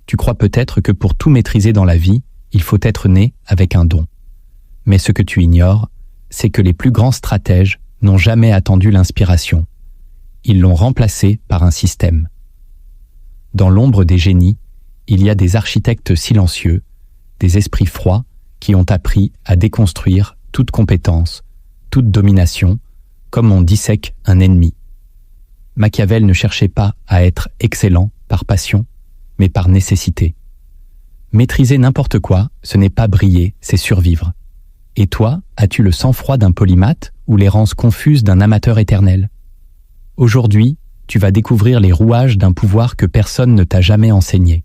Tu crois peut-être que pour tout maîtriser dans la vie, il faut être né avec un don. Mais ce que tu ignores, c'est que les plus grands stratèges n'ont jamais attendu l'inspiration. Ils l'ont remplacée par un système. Dans l'ombre des génies, il y a des architectes silencieux, des esprits froids qui ont appris à déconstruire toute compétence, toute domination, comme on dissèque un ennemi. Machiavel ne cherchait pas à être excellent par passion, mais par nécessité. Maîtriser n'importe quoi, ce n'est pas briller, c'est survivre. Et toi, as-tu le sang-froid d'un polymathe ou l'errance confuse d'un amateur éternel? Aujourd'hui, tu vas découvrir les rouages d'un pouvoir que personne ne t'a jamais enseigné.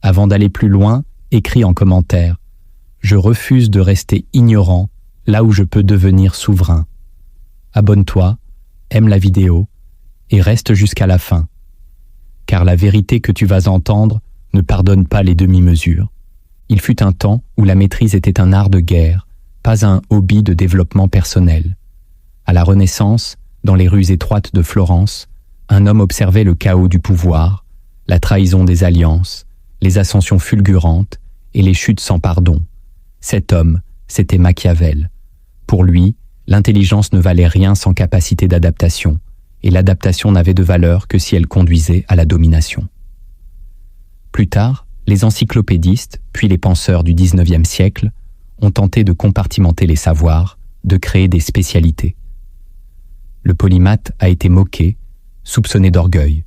Avant d'aller plus loin, écris en commentaire « Je refuse de rester ignorant là où je peux devenir souverain ». Abonne-toi, aime la vidéo et reste jusqu'à la fin. Car la vérité que tu vas entendre ne pardonne pas les demi-mesures. Il fut un temps où la maîtrise était un art de guerre, pas un hobby de développement personnel. À la Renaissance, dans les rues étroites de Florence, un homme observait le chaos du pouvoir, la trahison des alliances, les ascensions fulgurantes et les chutes sans pardon. Cet homme, c'était Machiavel. Pour lui, l'intelligence ne valait rien sans capacité d'adaptation, et l'adaptation n'avait de valeur que si elle conduisait à la domination. Plus tard, les encyclopédistes, puis les penseurs du XIXe siècle, ont tenté de compartimenter les savoirs, de créer des spécialités. Le polymathe a été moqué, soupçonné d'orgueil,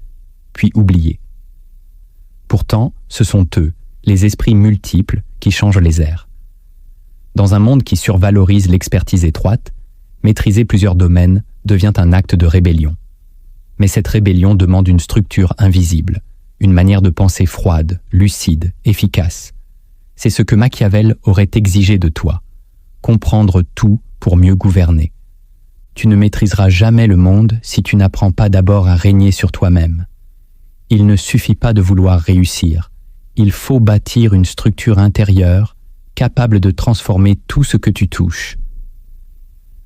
puis oublié. Pourtant, ce sont eux, les esprits multiples, qui changent les airs. Dans un monde qui survalorise l'expertise étroite, maîtriser plusieurs domaines devient un acte de rébellion. Mais cette rébellion demande une structure invisible, une manière de penser froide, lucide, efficace. C'est ce que Machiavel aurait exigé de toi, comprendre tout pour mieux gouverner. Tu ne maîtriseras jamais le monde si tu n'apprends pas d'abord à régner sur toi-même. Il ne suffit pas de vouloir réussir, il faut bâtir une structure intérieure capable de transformer tout ce que tu touches.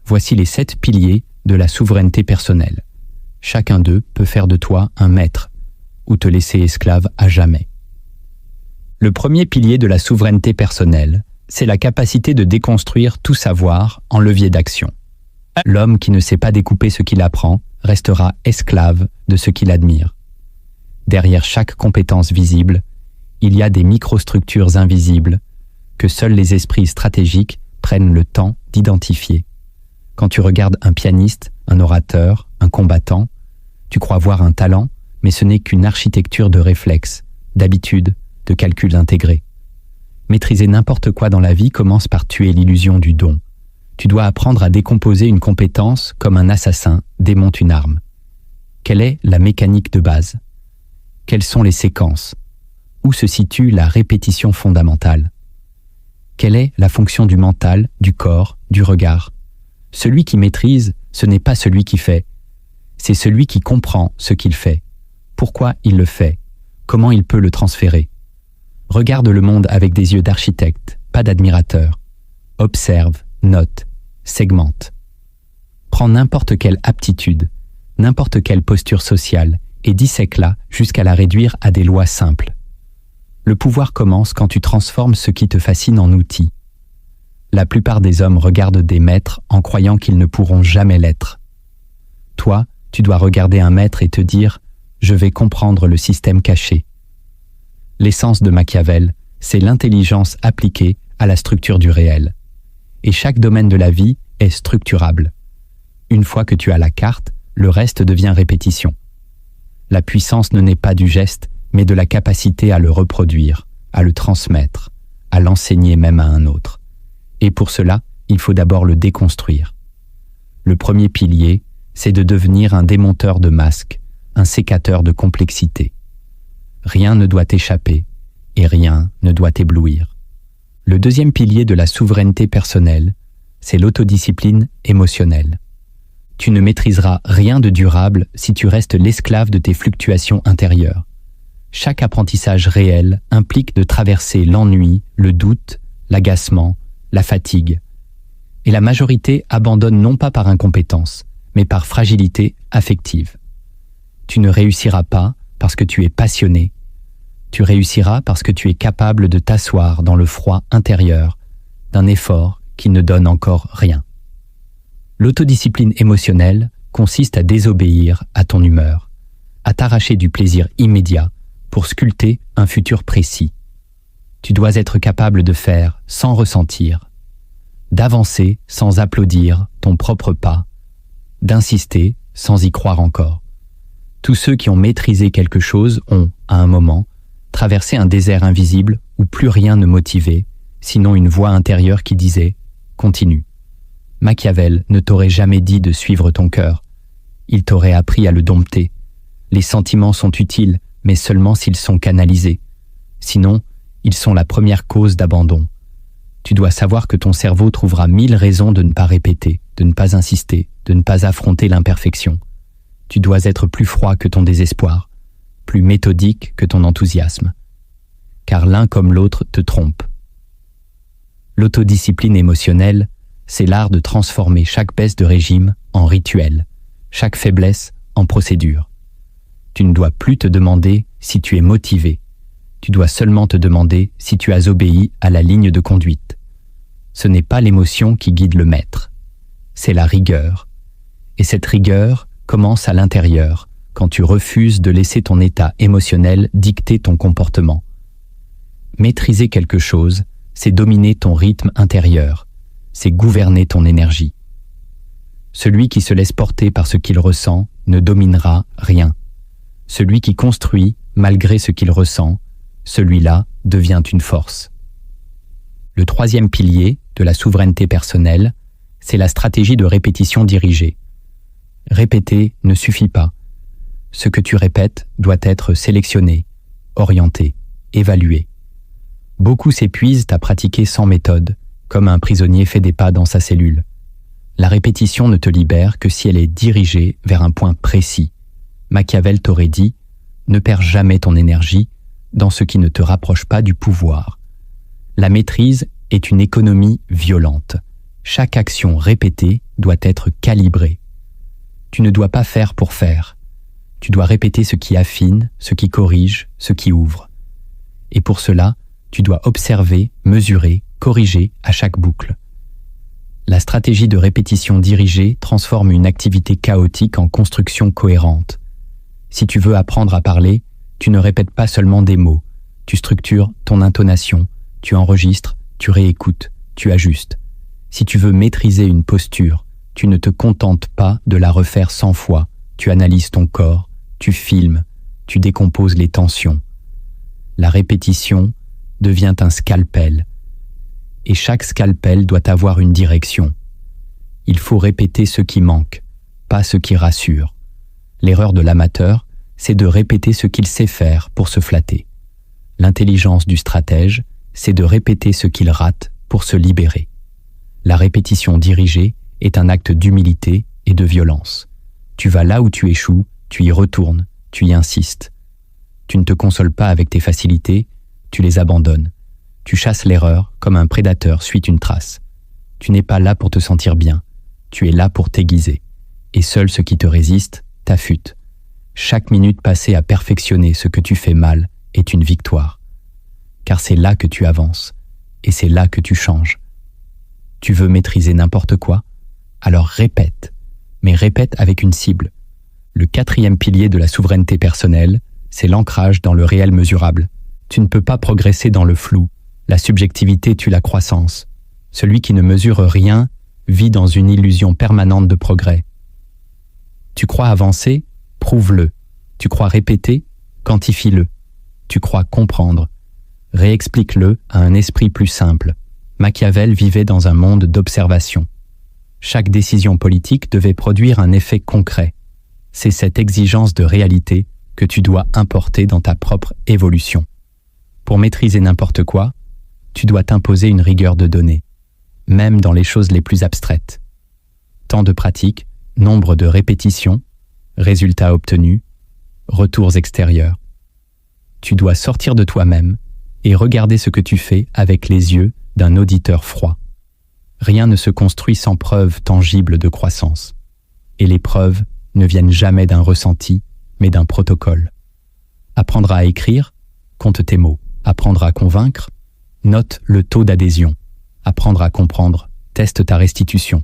Voici les 7 piliers de la souveraineté personnelle. Chacun d'eux peut faire de toi un maître ou te laisser esclave à jamais. Le premier pilier de la souveraineté personnelle, c'est la capacité de déconstruire tout savoir en levier d'action. L'homme qui ne sait pas découper ce qu'il apprend restera esclave de ce qu'il admire. Derrière chaque compétence visible, il y a des microstructures invisibles que seuls les esprits stratégiques prennent le temps d'identifier. Quand tu regardes un pianiste, un orateur, un combattant, tu crois voir un talent, mais ce n'est qu'une architecture de réflexes, d'habitudes, de calculs intégrés. Maîtriser n'importe quoi dans la vie commence par tuer l'illusion du don. Tu dois apprendre à décomposer une compétence comme un assassin démonte une arme. Quelle est la mécanique de base? Quelles sont les séquences? Où se situe la répétition fondamentale? Quelle est la fonction du mental, du corps, du regard? Celui qui maîtrise, ce n'est pas celui qui fait. C'est celui qui comprend ce qu'il fait. Pourquoi il le fait? Comment il peut le transférer? Regarde le monde avec des yeux d'architecte, pas d'admirateur. Observe, note, segmente. Prends n'importe quelle aptitude, n'importe quelle posture sociale et dissèque-la jusqu'à la réduire à des lois simples. Le pouvoir commence quand tu transformes ce qui te fascine en outil. La plupart des hommes regardent des maîtres en croyant qu'ils ne pourront jamais l'être. Toi, tu dois regarder un maître et te dire « Je vais comprendre le système caché ». L'essence de Machiavel, c'est l'intelligence appliquée à la structure du réel. Et chaque domaine de la vie est structurable. Une fois que tu as la carte, le reste devient répétition. La puissance ne naît pas du geste, mais de la capacité à le reproduire, à le transmettre, à l'enseigner même à un autre. Et pour cela, il faut d'abord le déconstruire. Le premier pilier, c'est de devenir un démonteur de masques, un sécateur de complexité. Rien ne doit échapper et rien ne doit éblouir. Le deuxième pilier de la souveraineté personnelle, c'est l'autodiscipline émotionnelle. Tu ne maîtriseras rien de durable si tu restes l'esclave de tes fluctuations intérieures. Chaque apprentissage réel implique de traverser l'ennui, le doute, l'agacement, la fatigue. Et la majorité abandonne non pas par incompétence, mais par fragilité affective. Tu ne réussiras pas parce que tu es passionné, Tu réussiras parce que tu es capable de t'asseoir dans le froid intérieur d'un effort qui ne donne encore rien. L'autodiscipline émotionnelle consiste à désobéir à ton humeur, à t'arracher du plaisir immédiat pour sculpter un futur précis. Tu dois être capable de faire sans ressentir, d'avancer sans applaudir ton propre pas, d'insister sans y croire encore. Tous ceux qui ont maîtrisé quelque chose ont, à un moment, traversé un désert invisible où plus rien ne motivait, sinon une voix intérieure qui disait « Continue ». Machiavel ne t'aurait jamais dit de suivre ton cœur. Il t'aurait appris à le dompter. Les sentiments sont utiles, mais seulement s'ils sont canalisés. Sinon, ils sont la première cause d'abandon. Tu dois savoir que ton cerveau trouvera 1000 raisons de ne pas répéter, de ne pas insister, de ne pas affronter l'imperfection. Tu dois être plus froid que ton désespoir, plus méthodique que ton enthousiasme. Car l'un comme l'autre te trompe. L'autodiscipline émotionnelle, c'est l'art de transformer chaque baisse de régime en rituel, chaque faiblesse en procédure. Tu ne dois plus te demander si tu es motivé. Tu dois seulement te demander si tu as obéi à la ligne de conduite. Ce n'est pas l'émotion qui guide le maître, c'est la rigueur. Et cette rigueur commence à l'intérieur, quand tu refuses de laisser ton état émotionnel dicter ton comportement. Maîtriser quelque chose, c'est dominer ton rythme intérieur, c'est gouverner ton énergie. Celui qui se laisse porter par ce qu'il ressent ne dominera rien. Celui qui construit malgré ce qu'il ressent, celui-là devient une force. Le troisième pilier de la souveraineté personnelle, c'est la stratégie de répétition dirigée. Répéter ne suffit pas. Ce que tu répètes doit être sélectionné, orienté, évalué. Beaucoup s'épuisent à pratiquer sans méthode, comme un prisonnier fait des pas dans sa cellule. La répétition ne te libère que si elle est dirigée vers un point précis. Machiavel t'aurait dit « Ne perds jamais ton énergie dans ce qui ne te rapproche pas du pouvoir ». La maîtrise est une économie violente. Chaque action répétée doit être calibrée. Tu ne dois pas faire pour faire. Tu dois répéter ce qui affine, ce qui corrige, ce qui ouvre. Et pour cela, tu dois observer, mesurer, corriger à chaque boucle. La stratégie de répétition dirigée transforme une activité chaotique en construction cohérente. Si tu veux apprendre à parler, tu ne répètes pas seulement des mots. Tu structures ton intonation, tu enregistres, tu réécoutes, tu ajustes. Si tu veux maîtriser une posture, tu ne te contentes pas de la refaire 100 fois. Tu analyses ton corps, tu filmes, tu décomposes les tensions. La répétition devient un scalpel. Et chaque scalpel doit avoir une direction. Il faut répéter ce qui manque, pas ce qui rassure. L'erreur de l'amateur, c'est de répéter ce qu'il sait faire pour se flatter. L'intelligence du stratège, c'est de répéter ce qu'il rate pour se libérer. La répétition dirigée est un acte d'humilité et de violence. Tu vas là où tu échoues, tu y retournes, tu y insistes. Tu ne te consoles pas avec tes facilités, tu les abandonnes. Tu chasses l'erreur comme un prédateur suit une trace. Tu n'es pas là pour te sentir bien, tu es là pour t'aiguiser. Et seul ce qui te résiste t'affûte. Chaque minute passée à perfectionner ce que tu fais mal est une victoire. Car c'est là que tu avances, et c'est là que tu changes. Tu veux maîtriser n'importe quoi? Alors répète, mais répète avec une cible. Le quatrième pilier de la souveraineté personnelle, c'est l'ancrage dans le réel mesurable. Tu ne peux pas progresser dans le flou. La subjectivité tue la croissance. Celui qui ne mesure rien vit dans une illusion permanente de progrès. Tu crois avancer? Prouve-le. Tu crois répéter? Quantifie-le. Tu crois comprendre? Réexplique-le à un esprit plus simple. Machiavel vivait dans un monde d'observation. Chaque décision politique devait produire un effet concret. C'est cette exigence de réalité que tu dois importer dans ta propre évolution. Pour maîtriser n'importe quoi, tu dois t'imposer une rigueur de données, même dans les choses les plus abstraites. Temps de pratique, nombre de répétitions, résultats obtenus, retours extérieurs. Tu dois sortir de toi-même et regarder ce que tu fais avec les yeux d'un auditeur froid. Rien ne se construit sans preuve tangible de croissance. Et les preuves ne viennent jamais d'un ressenti, mais d'un protocole. Apprendre à écrire, Compte tes mots. Apprendre à convaincre? Note le taux d'adhésion. Apprendre à comprendre? Teste ta restitution.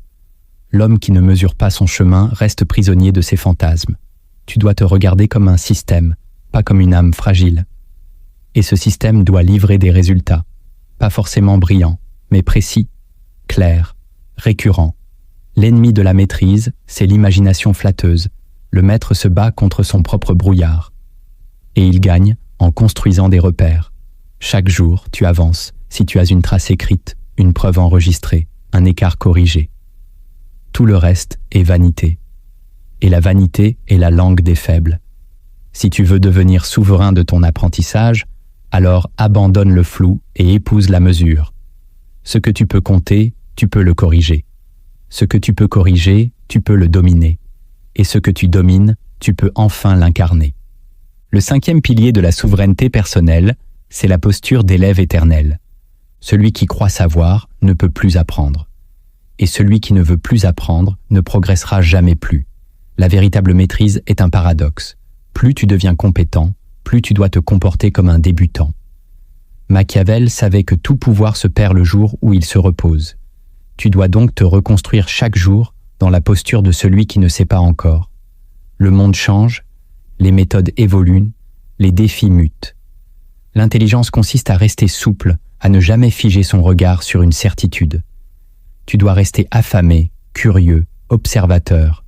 L'homme qui ne mesure pas son chemin reste prisonnier de ses fantasmes. Tu dois te regarder comme un système, pas comme une âme fragile. Et ce système doit livrer des résultats, pas forcément brillants, mais précis, clairs, récurrents. L'ennemi de la maîtrise, c'est l'imagination flatteuse. Le maître se bat contre son propre brouillard. Et il gagne en construisant des repères. Chaque jour, tu avances, si tu as une trace écrite, une preuve enregistrée, un écart corrigé. Tout le reste est vanité. Et la vanité est la langue des faibles. Si tu veux devenir souverain de ton apprentissage, alors abandonne le flou et épouse la mesure. Ce que tu peux compter, tu peux le corriger. Ce que tu peux corriger, tu peux le dominer. Et ce que tu domines, tu peux enfin l'incarner. Le 5e pilier de la souveraineté personnelle, c'est la posture d'élève éternel. Celui qui croit savoir ne peut plus apprendre. Et celui qui ne veut plus apprendre ne progressera jamais plus. La véritable maîtrise est un paradoxe. Plus tu deviens compétent, plus tu dois te comporter comme un débutant. Machiavel savait que tout pouvoir se perd le jour où il se repose. Tu dois donc te reconstruire chaque jour dans la posture de celui qui ne sait pas encore. Le monde change, les méthodes évoluent, les défis mutent. L'intelligence consiste à rester souple, à ne jamais figer son regard sur une certitude. Tu dois rester affamé, curieux, observateur.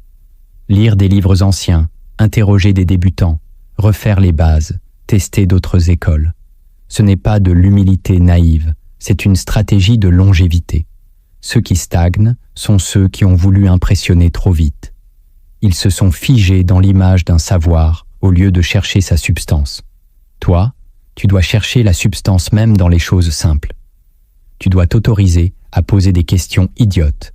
Lire des livres anciens, interroger des débutants, refaire les bases, tester d'autres écoles. Ce n'est pas de l'humilité naïve, c'est une stratégie de longévité. Ceux qui stagnent sont ceux qui ont voulu impressionner trop vite. Ils se sont figés dans l'image d'un savoir au lieu de chercher sa substance. Toi, tu dois chercher la substance même dans les choses simples. Tu dois t'autoriser à poser des questions idiotes,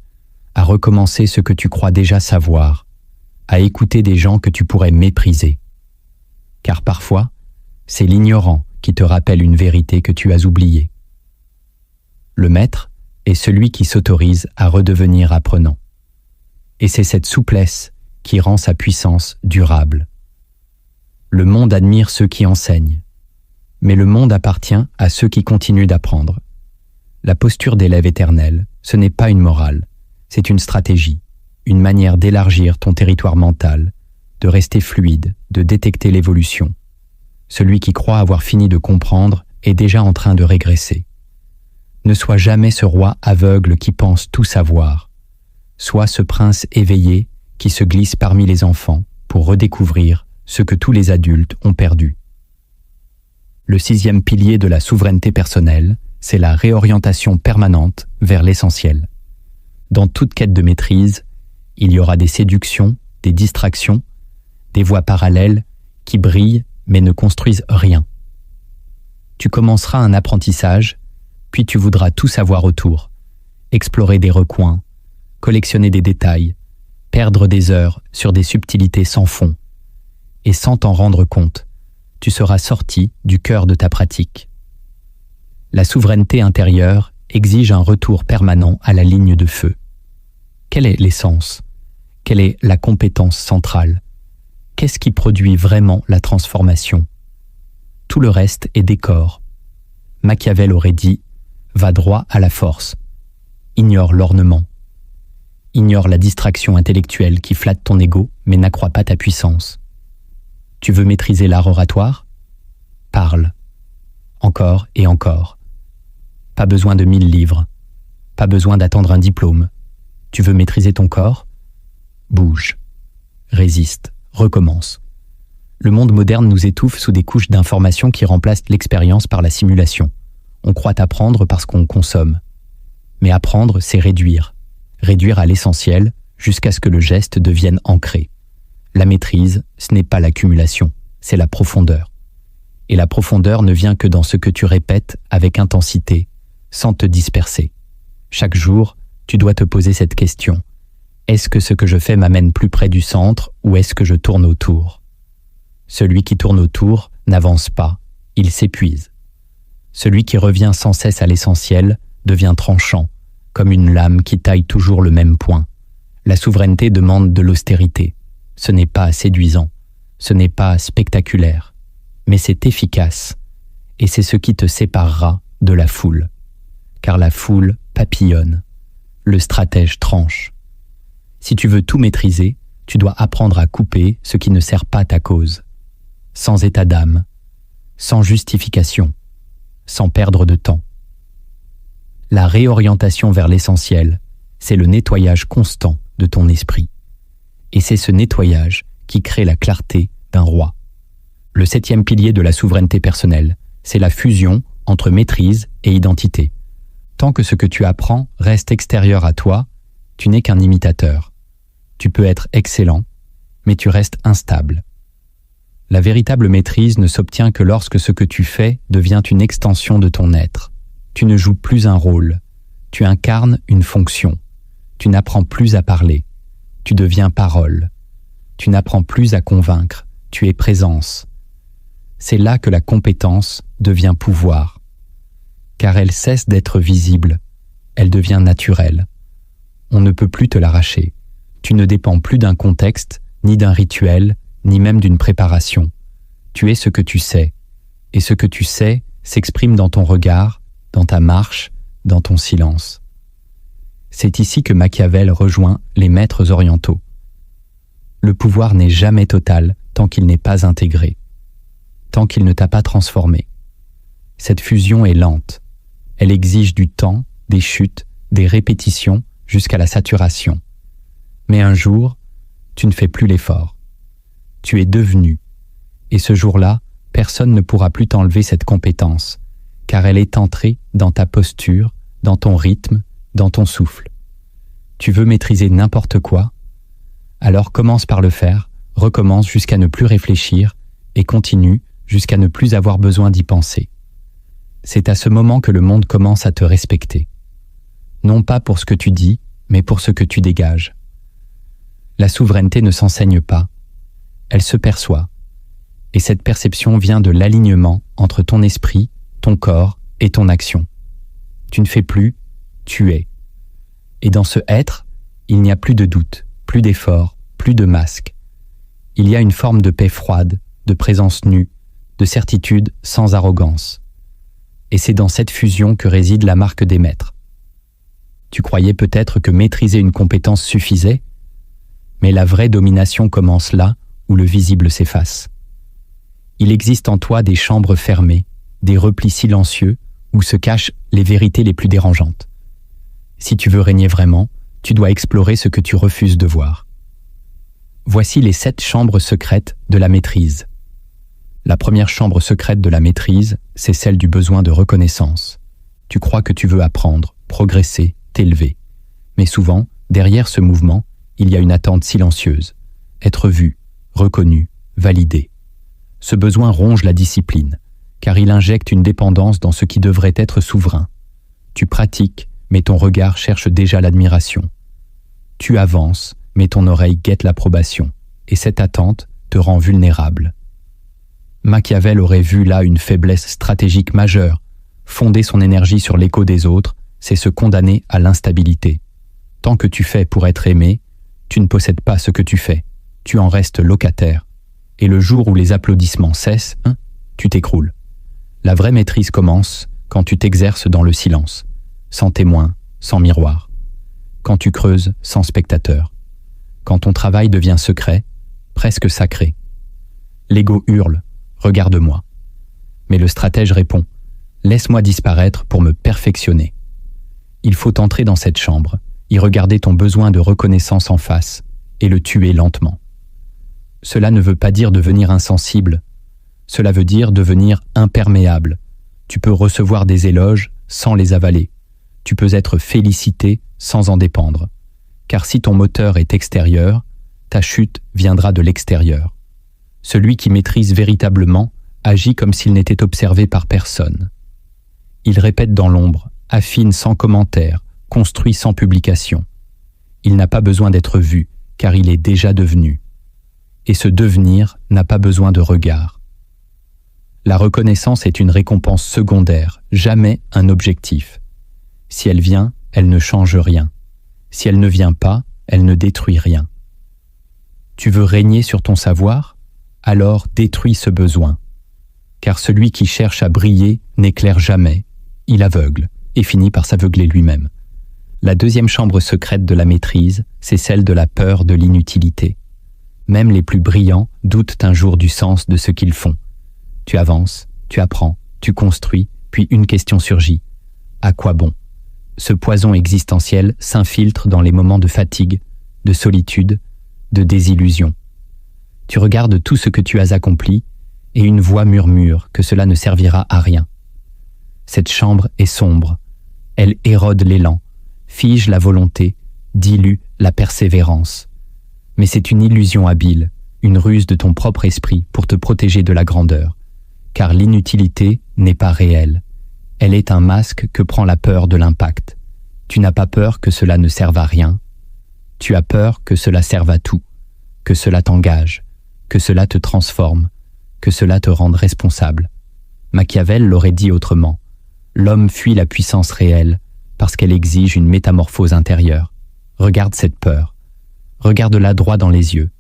à recommencer ce que tu crois déjà savoir, à écouter des gens que tu pourrais mépriser. Car parfois, c'est l'ignorant qui te rappelle une vérité que tu as oubliée. Le maître est celui qui s'autorise à redevenir apprenant. Et c'est cette souplesse qui rend sa puissance durable. Le monde admire ceux qui enseignent, mais le monde appartient à ceux qui continuent d'apprendre. La posture d'élève éternel, ce n'est pas une morale, c'est une stratégie, une manière d'élargir ton territoire mental, de rester fluide, de détecter l'évolution. Celui qui croit avoir fini de comprendre est déjà en train de régresser. Ne sois jamais ce roi aveugle qui pense tout savoir. Sois ce prince éveillé qui se glisse parmi les enfants pour redécouvrir ce que tous les adultes ont perdu. Le 6e pilier de la souveraineté personnelle, c'est la réorientation permanente vers l'essentiel. Dans toute quête de maîtrise, il y aura des séductions, des distractions, des voies parallèles qui brillent mais ne construisent rien. Tu commenceras un apprentissage, puis tu voudras tout savoir autour, explorer des recoins, collectionner des détails, perdre des heures sur des subtilités sans fond. Et sans t'en rendre compte, tu seras sorti du cœur de ta pratique. La souveraineté intérieure exige un retour permanent à la ligne de feu. Quelle est l'essence? Quelle est la compétence centrale? Qu'est-ce qui produit vraiment la transformation? Tout le reste est décor. Machiavel aurait dit « Va droit à la force ». Ignore l'ornement. Ignore la distraction intellectuelle qui flatte ton ego mais n'accroît pas ta puissance. Tu veux maîtriser l'art oratoire? Parle. Encore et encore. Pas besoin de 1000 livres. Pas besoin d'attendre un diplôme. Tu veux maîtriser ton corps? Bouge. Résiste. Recommence. Le monde moderne nous étouffe sous des couches d'informations qui remplacent l'expérience par la simulation. On croit apprendre parce qu'on consomme. Mais apprendre, c'est réduire. Réduire à l'essentiel jusqu'à ce que le geste devienne ancré. La maîtrise, ce n'est pas l'accumulation, c'est la profondeur. Et la profondeur ne vient que dans ce que tu répètes avec intensité, sans te disperser. Chaque jour, tu dois te poser cette question. Est-ce que ce que je fais m'amène plus près du centre ou est-ce que je tourne autour? Celui qui tourne autour n'avance pas, il s'épuise. Celui qui revient sans cesse à l'essentiel devient tranchant, comme une lame qui taille toujours le même point. La souveraineté demande de l'austérité. Ce n'est pas séduisant, ce n'est pas spectaculaire, mais c'est efficace. Et c'est ce qui te séparera de la foule. Car la foule papillonne. Le stratège tranche. Si tu veux tout maîtriser, tu dois apprendre à couper ce qui ne sert pas ta cause. Sans état d'âme, sans justification, sans perdre de temps. La réorientation vers l'essentiel, c'est le nettoyage constant de ton esprit. Et c'est ce nettoyage qui crée la clarté d'un roi. Le 7e pilier de la souveraineté personnelle, c'est la fusion entre maîtrise et identité. Tant que ce que tu apprends reste extérieur à toi, tu n'es qu'un imitateur. Tu peux être excellent, mais tu restes instable. La véritable maîtrise ne s'obtient que lorsque ce que tu fais devient une extension de ton être. Tu ne joues plus un rôle, tu incarnes une fonction. Tu n'apprends plus à parler, tu deviens parole. Tu n'apprends plus à convaincre, tu es présence. C'est là que la compétence devient pouvoir. Car elle cesse d'être visible, elle devient naturelle. On ne peut plus te l'arracher. Tu ne dépends plus d'un contexte, ni d'un rituel, ni même d'une préparation. Tu es ce que tu sais, et ce que tu sais s'exprime dans ton regard, dans ta marche, dans ton silence. C'est ici que Machiavel rejoint les maîtres orientaux. Le pouvoir n'est jamais total tant qu'il n'est pas intégré, tant qu'il ne t'a pas transformé. Cette fusion est lente. Elle exige du temps, des chutes, des répétitions jusqu'à la saturation. Mais un jour, tu ne fais plus l'effort. Tu es devenu. Et ce jour-là, personne ne pourra plus t'enlever cette compétence, car elle est entrée dans ta posture, dans ton rythme, dans ton souffle. Tu veux maîtriser n'importe quoi? Alors commence par le faire, recommence jusqu'à ne plus réfléchir et continue jusqu'à ne plus avoir besoin d'y penser. C'est à ce moment que le monde commence à te respecter. Non pas pour ce que tu dis, mais pour ce que tu dégages. La souveraineté ne s'enseigne pas, elle se perçoit. Et cette perception vient de l'alignement entre ton esprit, ton corps et ton action. Tu ne fais plus, tu es. Et dans ce être, il n'y a plus de doute, plus d'effort, plus de masque. Il y a une forme de paix froide, de présence nue, de certitude sans arrogance. Et c'est dans cette fusion que réside la marque des maîtres. Tu croyais peut-être que maîtriser une compétence suffisait, mais la vraie domination commence là où le visible s'efface. Il existe en toi des chambres fermées, des replis silencieux où se cachent les vérités les plus dérangeantes. Si tu veux régner vraiment, tu dois explorer ce que tu refuses de voir. Voici les 7 chambres secrètes de la maîtrise. La première chambre secrète de la maîtrise, c'est celle du besoin de reconnaissance. Tu crois que tu veux apprendre, progresser, t'élever. Mais souvent, derrière ce mouvement, il y a une attente silencieuse. Être vu, reconnu, validé. Ce besoin ronge la discipline, car il injecte une dépendance dans ce qui devrait être souverain. Tu pratiques, mais ton regard cherche déjà l'admiration. Tu avances, mais ton oreille guette l'approbation, et cette attente te rend vulnérable. Machiavel aurait vu là une faiblesse stratégique majeure. Fonder son énergie sur l'écho des autres, c'est se condamner à l'instabilité. Tant que tu fais pour être aimé, tu ne possèdes pas ce que tu fais. Tu en restes locataire. Et le jour où les applaudissements cessent, tu t'écroules. La vraie maîtrise commence quand tu t'exerces dans le silence, sans témoin, sans miroir. Quand tu creuses sans spectateur. Quand ton travail devient secret, presque sacré. L'ego hurle, regarde-moi. Mais le stratège répond, laisse-moi disparaître pour me perfectionner. Il faut entrer dans cette chambre, y regarder ton besoin de reconnaissance en face et le tuer lentement. Cela ne veut pas dire devenir insensible, cela veut dire devenir imperméable. Tu peux recevoir des éloges sans les avaler. Tu peux être félicité sans en dépendre. Car si ton moteur est extérieur, ta chute viendra de l'extérieur. Celui qui maîtrise véritablement agit comme s'il n'était observé par personne. Il répète dans l'ombre, affine sans commentaire, construit sans publication. Il n'a pas besoin d'être vu, car il est déjà devenu. Et ce devenir n'a pas besoin de regard. La reconnaissance est une récompense secondaire, jamais un objectif. Si elle vient, elle ne change rien. Si elle ne vient pas, elle ne détruit rien. Tu veux régner sur ton savoir? Alors détruis ce besoin. car celui qui cherche à briller n'éclaire jamais, il aveugle et finit par s'aveugler lui-même. La deuxième chambre secrète de la maîtrise, c'est celle de la peur de l'inutilité. Même les plus brillants doutent un jour du sens de ce qu'ils font. Tu avances, tu apprends, tu construis, puis une question surgit. À quoi bon? Ce poison existentiel s'infiltre dans les moments de fatigue, de solitude, de désillusion. Tu regardes tout ce que tu as accompli et une voix murmure que cela ne servira à rien. Cette chambre est sombre. Elle érode l'élan, fige la volonté, dilue la persévérance. Mais c'est une illusion habile, une ruse de ton propre esprit pour te protéger de la grandeur. Car l'inutilité n'est pas réelle. Elle est un masque que prend la peur de l'impact. Tu n'as pas peur que cela ne serve à rien. Tu as peur que cela serve à tout, que cela t'engage, que cela te transforme, que cela te rende responsable. Machiavel l'aurait dit autrement. L'homme fuit la puissance réelle parce qu'elle exige une métamorphose intérieure. Regarde cette peur. Regarde-la droit dans les yeux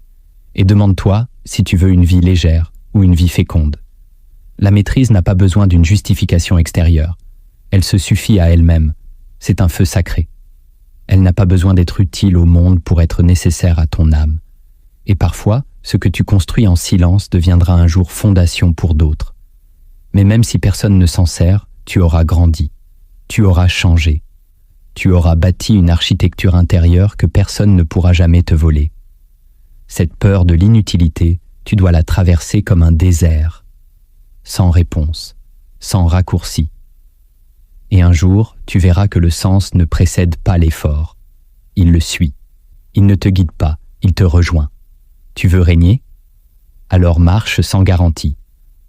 et demande-toi si tu veux une vie légère ou une vie féconde. La maîtrise n'a pas besoin d'une justification extérieure. Elle se suffit à elle-même. C'est un feu sacré. Elle n'a pas besoin d'être utile au monde pour être nécessaire à ton âme. Et parfois, ce que tu construis en silence deviendra un jour fondation pour d'autres. Mais même si personne ne s'en sert, tu auras grandi. Tu auras changé. Tu auras bâti une architecture intérieure que personne ne pourra jamais te voler. Cette peur de l'inutilité, tu dois la traverser comme un désert, sans réponse, sans raccourci. Et un jour, tu verras que le sens ne précède pas l'effort. Il le suit. Il ne te guide pas, il te rejoint. Tu veux régner? Alors marche sans garantie,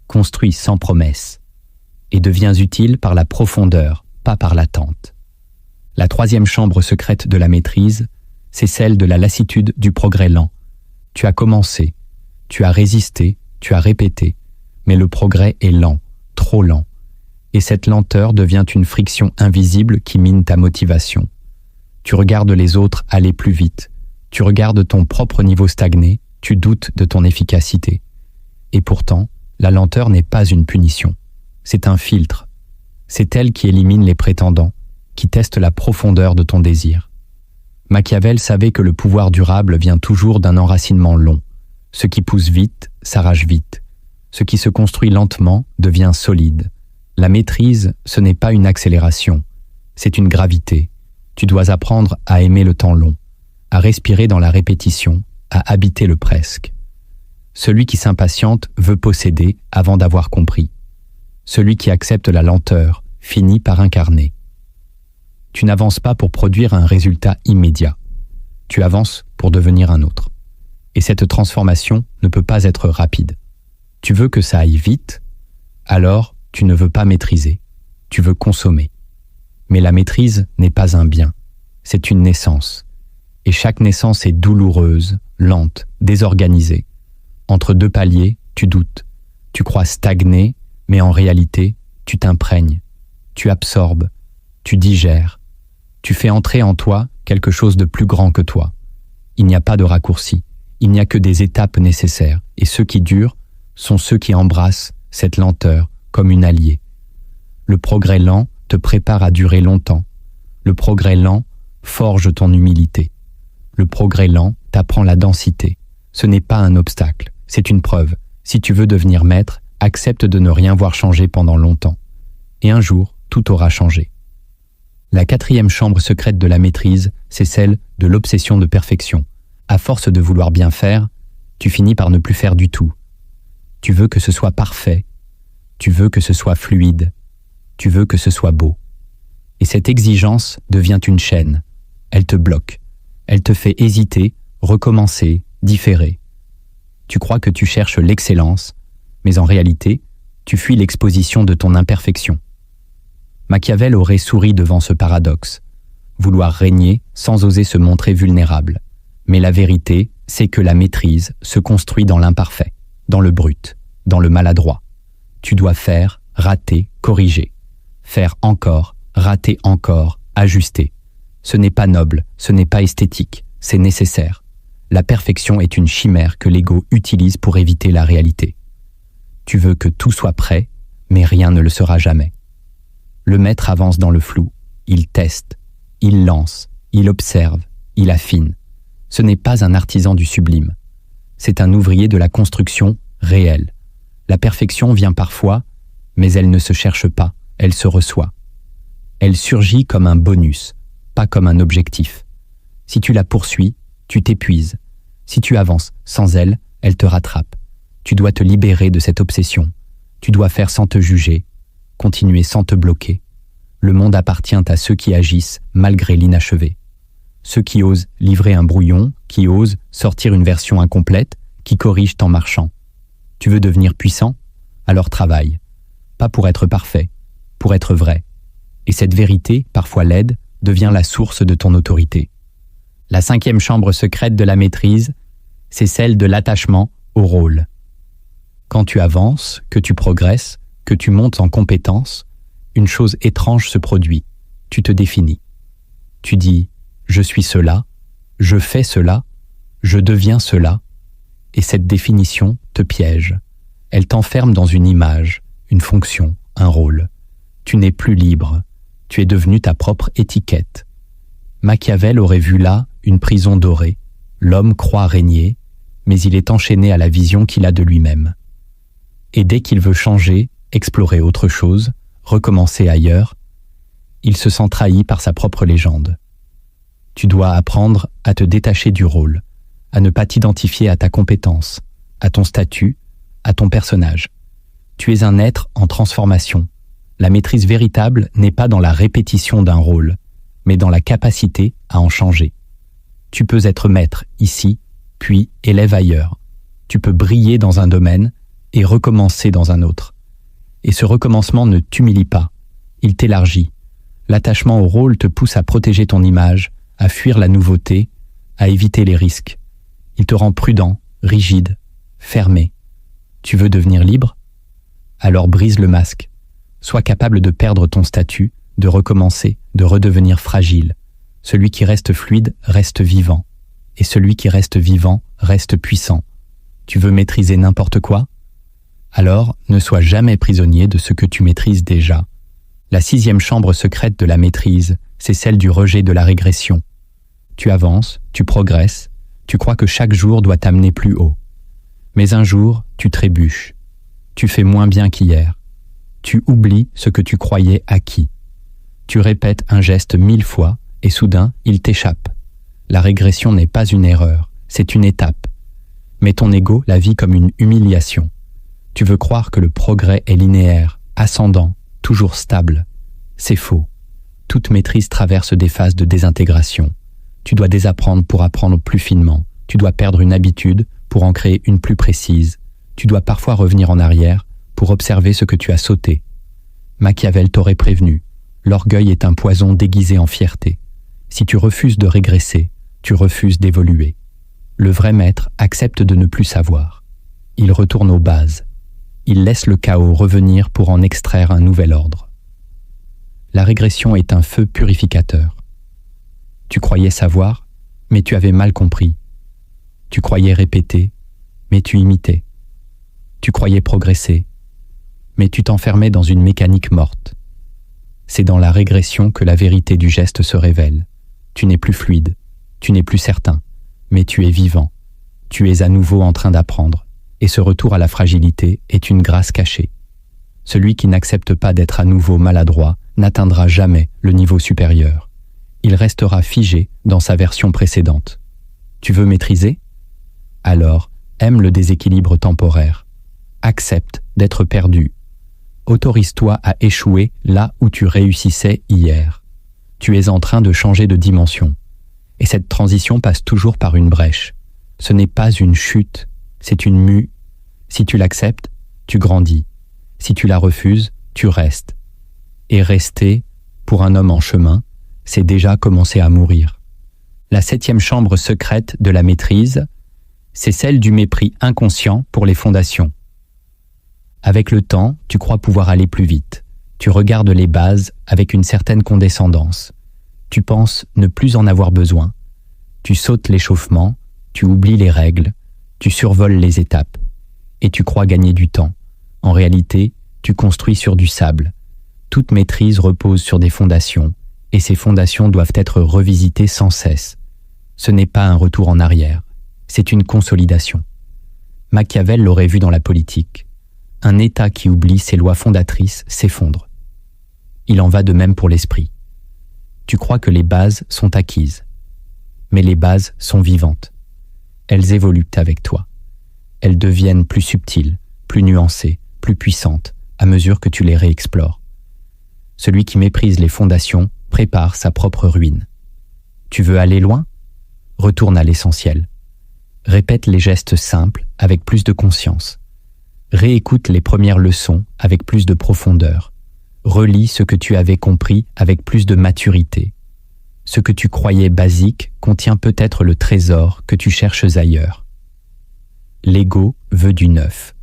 construis sans promesse, et deviens utile par la profondeur, pas par l'attente. La troisième chambre secrète de la maîtrise, c'est celle de la lassitude du progrès lent. Tu as commencé, tu as résisté, tu as répété, mais le progrès est lent, trop lent. Et cette lenteur devient une friction invisible qui mine ta motivation. Tu regardes les autres aller plus vite, tu regardes ton propre niveau stagner, tu doutes de ton efficacité. Et pourtant, la lenteur n'est pas une punition, c'est un filtre. C'est elle qui élimine les prétendants, qui teste la profondeur de ton désir. Machiavel savait que le pouvoir durable vient toujours d'un enracinement long. Ce qui pousse vite s'arrache vite. Ce qui se construit lentement devient solide. La maîtrise, ce n'est pas une accélération, c'est une gravité. Tu dois apprendre à aimer le temps long, à respirer dans la répétition, à habiter le presque. Celui qui s'impatiente veut posséder avant d'avoir compris. Celui qui accepte la lenteur finit par incarner. Tu n'avances pas pour produire un résultat immédiat. Tu avances pour devenir un autre. Et cette transformation ne peut pas être rapide. Tu veux que ça aille vite, alors tu ne veux pas maîtriser, tu veux consommer. Mais la maîtrise n'est pas un bien, c'est une naissance. Et chaque naissance est douloureuse, lente, désorganisée. Entre deux paliers, tu doutes. Tu crois stagner, mais en réalité, tu t'imprègnes. Tu absorbes, tu digères. Tu fais entrer en toi quelque chose de plus grand que toi. Il n'y a pas de raccourci, il n'y a que des étapes nécessaires. Et ceux qui durent sont ceux qui embrassent cette lenteur comme une alliée. Le progrès lent te prépare à durer longtemps. Le progrès lent forge ton humilité. Le progrès lent t'apprend la densité. Ce n'est pas un obstacle, c'est une preuve. Si tu veux devenir maître, accepte de ne rien voir changer pendant longtemps. Et un jour, tout aura changé. La quatrième chambre secrète de la maîtrise, c'est celle de l'obsession de perfection. À force de vouloir bien faire, tu finis par ne plus faire du tout. Tu veux que ce soit parfait. Tu veux que ce soit fluide. Tu veux que ce soit beau. Et cette exigence devient une chaîne. Elle te bloque. Elle te fait hésiter, recommencer, différer. Tu crois que tu cherches l'excellence, mais en réalité, tu fuis l'exposition de ton imperfection. Machiavel aurait souri devant ce paradoxe. Vouloir régner sans oser se montrer vulnérable. Mais la vérité, c'est que la maîtrise se construit dans l'imparfait, dans le brut, dans le maladroit. Tu dois faire, rater, corriger. Faire encore, rater encore, ajuster. Ce n'est pas noble, ce n'est pas esthétique, c'est nécessaire. La perfection est une chimère que l'ego utilise pour éviter la réalité. Tu veux que tout soit prêt, mais rien ne le sera jamais. Le maître avance dans le flou. Il teste, il lance, il observe, il affine. Ce n'est pas un artisan du sublime. C'est un ouvrier de la construction réelle. La perfection vient parfois, mais elle ne se cherche pas, elle se reçoit. Elle surgit comme un bonus, pas comme un objectif. Si tu la poursuis, tu t'épuises. Si tu avances sans elle, elle te rattrape. Tu dois te libérer de cette obsession. Tu dois faire sans te juger, continuer sans te bloquer. Le monde appartient à ceux qui agissent malgré l'inachevé. Ceux qui osent livrer un brouillon, qui osent sortir une version incomplète, qui corrigent en marchant. Tu veux devenir puissant? Alors travaille. Pas pour être parfait, pour être vrai. Et cette vérité, parfois laide, devient la source de ton autorité. La 5e chambre secrète de la maîtrise, c'est celle de l'attachement au rôle. Quand tu avances, que tu progresses, que tu montes en compétences, une chose étrange se produit. Tu te définis. Tu dis « je suis cela »,« je fais cela »,« je deviens cela », et cette définition te piège. Elle t'enferme dans une image, une fonction, un rôle. Tu n'es plus libre. Tu es devenu ta propre étiquette. Machiavel aurait vu là une prison dorée. L'homme croit régner, mais il est enchaîné à la vision qu'il a de lui-même. Et dès qu'il veut changer, explorer autre chose, recommencer ailleurs, il se sent trahi par sa propre légende. Tu dois apprendre à te détacher du rôle, à ne pas t'identifier à ta compétence, à ton statut, à ton personnage. Tu es un être en transformation. La maîtrise véritable n'est pas dans la répétition d'un rôle, mais dans la capacité à en changer. Tu peux être maître ici, puis élève ailleurs. Tu peux briller dans un domaine et recommencer dans un autre. Et ce recommencement ne t'humilie pas, il t'élargit. L'attachement au rôle te pousse à protéger ton image, à fuir la nouveauté, à éviter les risques. Il te rend prudent, rigide, fermé. Tu veux devenir libre? Alors brise le masque. Sois capable de perdre ton statut, de recommencer, de redevenir fragile. Celui qui reste fluide reste vivant. Et celui qui reste vivant reste puissant. Tu veux maîtriser n'importe quoi? Alors, ne sois jamais prisonnier de ce que tu maîtrises déjà. La 6e chambre secrète de la maîtrise, c'est celle du rejet de la régression. Tu avances, tu progresses, tu crois que chaque jour doit t'amener plus haut. Mais un jour, tu trébuches. Tu fais moins bien qu'hier. Tu oublies ce que tu croyais acquis. Tu répètes un geste 1000 fois et soudain, il t'échappe. La régression n'est pas une erreur, c'est une étape. Mais ton ego la vit comme une humiliation. Tu veux croire que le progrès est linéaire, ascendant, toujours stable. C'est faux. Toute maîtrise traverse des phases de désintégration. Tu dois désapprendre pour apprendre plus finement. Tu dois perdre une habitude pour en créer une plus précise. Tu dois parfois revenir en arrière pour observer ce que tu as sauté. Machiavel t'aurait prévenu. L'orgueil est un poison déguisé en fierté. Si tu refuses de régresser, tu refuses d'évoluer. Le vrai maître accepte de ne plus savoir. Il retourne aux bases. Il laisse le chaos revenir pour en extraire un nouvel ordre. La régression est un feu purificateur. Tu croyais savoir, mais tu avais mal compris. Tu croyais répéter, mais tu imitais. Tu croyais progresser, mais tu t'enfermais dans une mécanique morte. C'est dans la régression que la vérité du geste se révèle. Tu n'es plus fluide, tu n'es plus certain, mais tu es vivant. Tu es à nouveau en train d'apprendre. Et ce retour à la fragilité est une grâce cachée. Celui qui n'accepte pas d'être à nouveau maladroit n'atteindra jamais le niveau supérieur. Il restera figé dans sa version précédente. Tu veux maîtriser? Alors, aime le déséquilibre temporaire. Accepte d'être perdu. Autorise-toi à échouer là où tu réussissais hier. Tu es en train de changer de dimension. Et cette transition passe toujours par une brèche. Ce n'est pas une chute, c'est une mue. Si tu l'acceptes, tu grandis. Si tu la refuses, tu restes. Et rester, pour un homme en chemin, c'est déjà commencer à mourir. La 7e chambre secrète de la maîtrise, c'est celle du mépris inconscient pour les fondations. Avec le temps, tu crois pouvoir aller plus vite. Tu regardes les bases avec une certaine condescendance. Tu penses ne plus en avoir besoin. Tu sautes l'échauffement, tu oublies les règles, tu survoles les étapes. Et tu crois gagner du temps. En réalité, tu construis sur du sable. Toute maîtrise repose sur des fondations, et ces fondations doivent être revisitées sans cesse. Ce n'est pas un retour en arrière, c'est une consolidation. Machiavel l'aurait vu dans la politique. Un État qui oublie ses lois fondatrices s'effondre. Il en va de même pour l'esprit. Tu crois que les bases sont acquises. Mais les bases sont vivantes. Elles évoluent avec toi. Elles deviennent plus subtiles, plus nuancées, plus puissantes, à mesure que tu les réexplores. Celui qui méprise les fondations prépare sa propre ruine. Tu veux aller loin? Retourne à l'essentiel. Répète les gestes simples avec plus de conscience. Réécoute les premières leçons avec plus de profondeur. Relis ce que tu avais compris avec plus de maturité. Ce que tu croyais basique contient peut-être le trésor que tu cherches ailleurs. L'ego veut du neuf.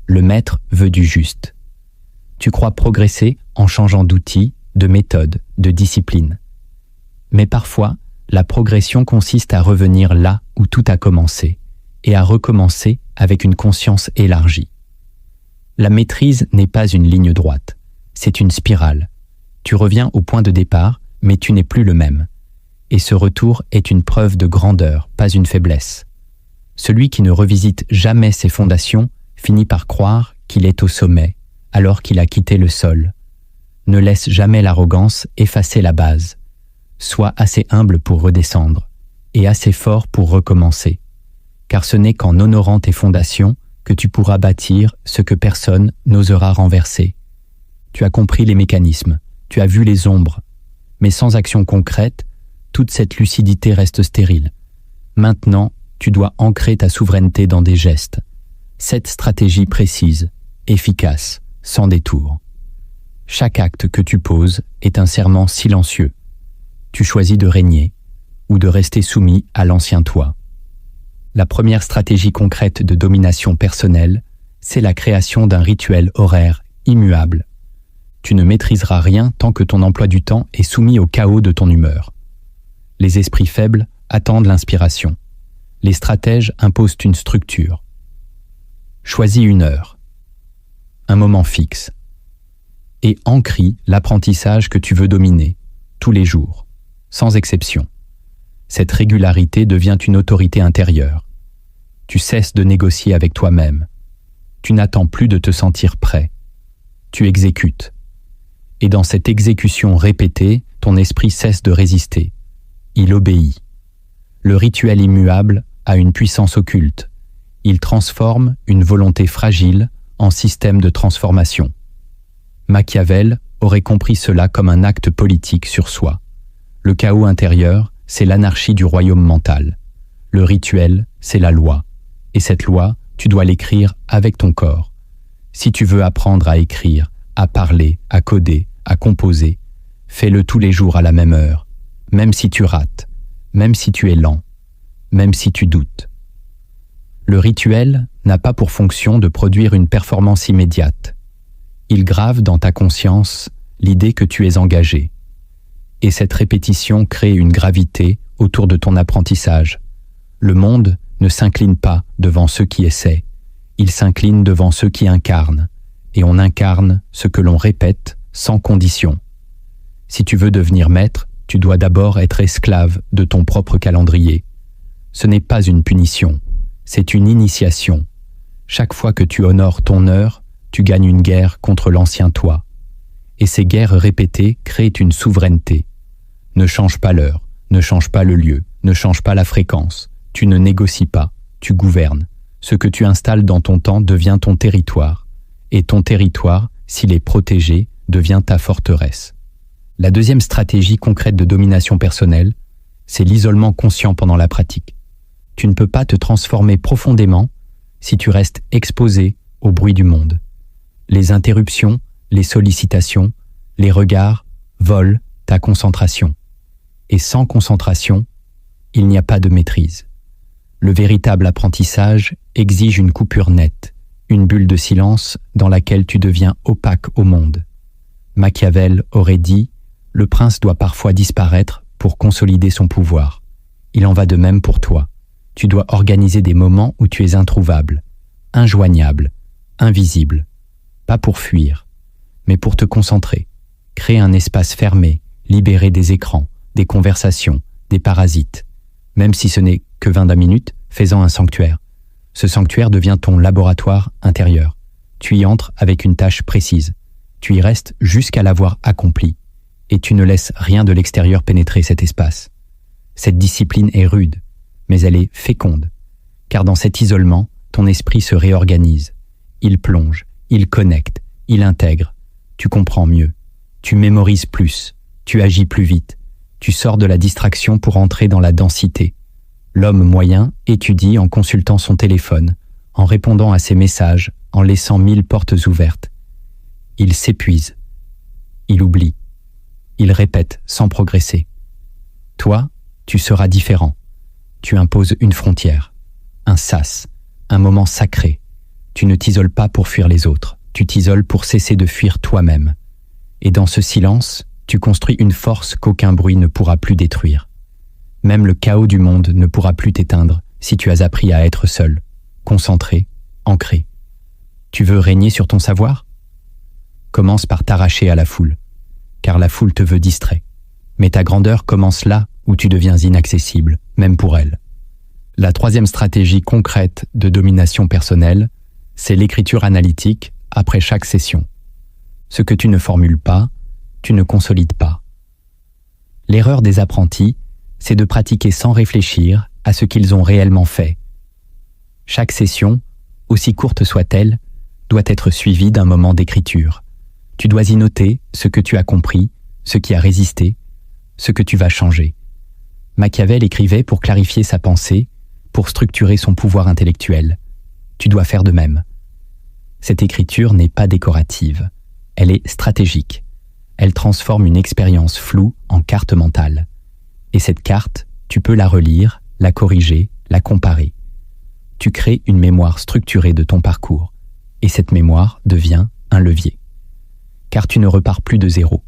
Le maître veut du juste. Tu crois progresser en changeant d'outils, de méthode, de discipline. Mais parfois, la progression consiste à revenir là où tout a commencé et à recommencer avec une conscience élargie. La maîtrise n'est pas une ligne droite, c'est une spirale. Tu reviens au point de départ, mais tu n'es plus le même. Et ce retour est une preuve de grandeur, pas une faiblesse. Celui qui ne revisite jamais ses fondations finit par croire qu'il est au sommet, alors qu'il a quitté le sol. Ne laisse jamais l'arrogance effacer la base. Sois assez humble pour redescendre, et assez fort pour recommencer. Car ce n'est qu'en honorant tes fondations que tu pourras bâtir ce que personne n'osera renverser. Tu as compris les mécanismes, tu as vu les ombres, mais sans action concrète, toute cette lucidité reste stérile. Maintenant, tu dois ancrer ta souveraineté dans des gestes. Cette stratégie précise, efficace, sans détour. Chaque acte que tu poses est un serment silencieux. Tu choisis de régner ou de rester soumis à l'ancien toi. La première stratégie concrète de domination personnelle, c'est la création d'un rituel horaire immuable. Tu ne maîtriseras rien tant que ton emploi du temps est soumis au chaos de ton humeur. Les esprits faibles attendent l'inspiration. Les stratèges imposent une structure. Choisis une heure, un moment fixe, et ancrie l'apprentissage que tu veux dominer, tous les jours, sans exception. Cette régularité devient une autorité intérieure. Tu cesses de négocier avec toi-même. Tu n'attends plus de te sentir prêt. Tu exécutes. Et dans cette exécution répétée, ton esprit cesse de résister. Il obéit. Le rituel immuable a une puissance occulte. Il transforme une volonté fragile en système de transformation. Machiavel aurait compris cela comme un acte politique sur soi. Le chaos intérieur, c'est l'anarchie du royaume mental. Le rituel, c'est la loi. Et cette loi, tu dois l'écrire avec ton corps. Si tu veux apprendre à écrire, à parler, à coder, à composer, fais-le tous les jours à la même heure, même si tu rates, même si tu es lent, même si tu doutes. Le rituel n'a pas pour fonction de produire une performance immédiate. Il grave dans ta conscience l'idée que tu es engagé. Et cette répétition crée une gravité autour de ton apprentissage. Le monde ne s'incline pas devant ceux qui essaient, il s'incline devant ceux qui incarnent, et on incarne ce que l'on répète sans condition. Si tu veux devenir maître, tu dois d'abord être esclave de ton propre calendrier. Ce n'est pas une punition, c'est une initiation. Chaque fois que tu honores ton heure, tu gagnes une guerre contre l'ancien toi. Et ces guerres répétées créent une souveraineté. Ne change pas l'heure, ne change pas le lieu, ne change pas la fréquence. Tu ne négocies pas, tu gouvernes. Ce que tu installes dans ton temps devient ton territoire. Et ton territoire, s'il est protégé, devient ta forteresse. La deuxième stratégie concrète de domination personnelle, c'est l'isolement conscient pendant la pratique. Tu ne peux pas te transformer profondément si tu restes exposé au bruit du monde. Les interruptions, les sollicitations, les regards volent ta concentration. Et sans concentration, il n'y a pas de maîtrise. Le véritable apprentissage exige une coupure nette, une bulle de silence dans laquelle tu deviens opaque au monde. Machiavel aurait dit « Le prince doit parfois disparaître pour consolider son pouvoir. » Il en va de même pour toi. Tu dois organiser des moments où tu es introuvable, injoignable, invisible. pas pour fuir, mais pour te concentrer. Créer un espace fermé, libéré des écrans, des conversations, des parasites. Même si ce n'est que 20 minutes, fais-en un sanctuaire. Ce sanctuaire devient ton laboratoire intérieur. Tu y entres avec une tâche précise. Tu y restes jusqu'à l'avoir accomplie. Et tu ne laisses rien de l'extérieur pénétrer cet espace. Cette discipline est rude, mais elle est féconde. Car dans cet isolement, ton esprit se réorganise. Il plonge, il connecte, il intègre. Tu comprends mieux. Tu mémorises plus. Tu agis plus vite. Tu sors de la distraction pour entrer dans la densité. L'homme moyen étudie en consultant son téléphone, en répondant à ses messages, en laissant 1000 portes ouvertes. Il s'épuise. Il oublie. Il répète sans progresser. Toi, tu seras différent. Tu imposes une frontière, un sas, un moment sacré. Tu ne t'isoles pas pour fuir les autres, tu t'isoles pour cesser de fuir toi-même. Et dans ce silence, tu construis une force qu'aucun bruit ne pourra plus détruire. Même le chaos du monde ne pourra plus t'éteindre si tu as appris à être seul, concentré, ancré. Tu veux régner sur ton savoir ? Commence par t'arracher à la foule, car la foule te veut distrait. Mais ta grandeur commence là où tu deviens inaccessible, même pour elle. La troisième stratégie concrète de domination personnelle, c'est l'écriture analytique après chaque session. Ce que tu ne formules pas, tu ne consolides pas. L'erreur des apprentis, c'est de pratiquer sans réfléchir à ce qu'ils ont réellement fait. Chaque session, aussi courte soit-elle, doit être suivie d'un moment d'écriture. Tu dois y noter ce que tu as compris, ce qui a résisté, ce que tu vas changer. Machiavel écrivait pour clarifier sa pensée, pour structurer son pouvoir intellectuel. Tu dois faire de même. Cette écriture n'est pas décorative, elle est stratégique. Elle transforme une expérience floue en carte mentale. Et cette carte, tu peux la relire, la corriger, la comparer. Tu crées une mémoire structurée de ton parcours. Et cette mémoire devient un levier. Car tu ne repars plus de zéro.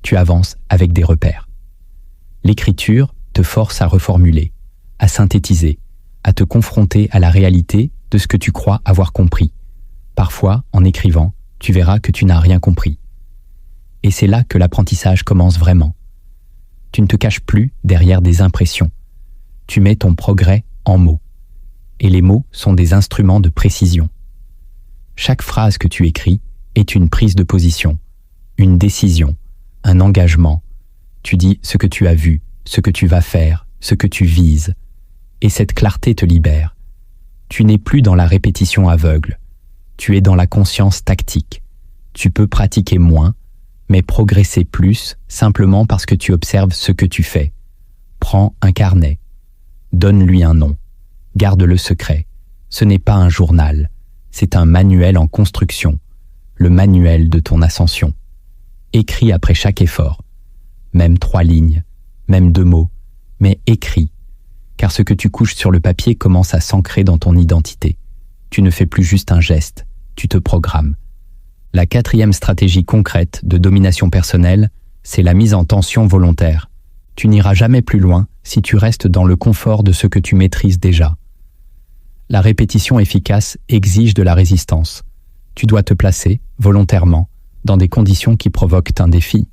Tu avances avec des repères. L'écriture te force à reformuler, à synthétiser, à te confronter à la réalité de ce que tu crois avoir compris. Parfois, en écrivant, tu verras que tu n'as rien compris. Et c'est là que l'apprentissage commence vraiment. Tu ne te caches plus derrière des impressions. Tu mets ton progrès en mots. Et les mots sont des instruments de précision. Chaque phrase que tu écris est une prise de position, une décision, un engagement. Tu dis ce que tu as vu, ce que tu vas faire, ce que tu vises. Et cette clarté te libère. Tu n'es plus dans la répétition aveugle. Tu es dans la conscience tactique. Tu peux pratiquer moins, mais progresser plus simplement parce que tu observes ce que tu fais. Prends un carnet. Donne-lui un nom. Garde-le secret. Ce n'est pas un journal. C'est un manuel en construction. Le manuel de ton ascension. Écris après chaque effort. Même 3 lignes, même 2 mots, mais écris. Car ce que tu couches sur le papier commence à s'ancrer dans ton identité. Tu ne fais plus juste un geste, tu te programmes. La 4e stratégie concrète de domination personnelle, c'est la mise en tension volontaire. Tu n'iras jamais plus loin si tu restes dans le confort de ce que tu maîtrises déjà. La répétition efficace exige de la résistance. Tu dois te placer, volontairement, dans des conditions qui provoquent un défi.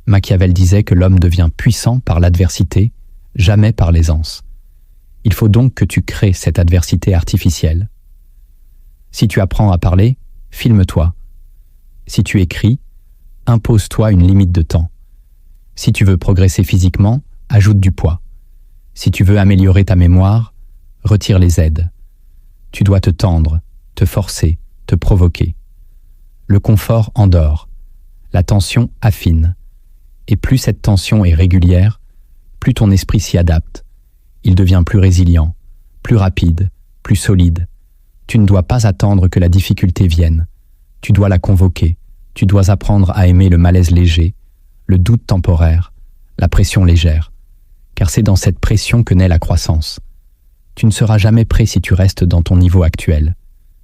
Machiavel disait que l'homme devient puissant par l'adversité, jamais par l'aisance. Il faut donc que tu crées cette adversité artificielle. Si tu apprends à parler, filme-toi. Si tu écris, impose-toi une limite de temps. Si tu veux progresser physiquement, ajoute du poids. Si tu veux améliorer ta mémoire, retire les aides. Tu dois te tendre, te forcer, te provoquer. Le confort endort, la tension affine. Et plus cette tension est régulière, plus ton esprit s'y adapte. Il devient plus résilient, plus rapide, plus solide. Tu ne dois pas attendre que la difficulté vienne. Tu dois la convoquer. Tu dois apprendre à aimer le malaise léger, le doute temporaire, la pression légère. Car c'est dans cette pression que naît la croissance. Tu ne seras jamais prêt si tu restes dans ton niveau actuel.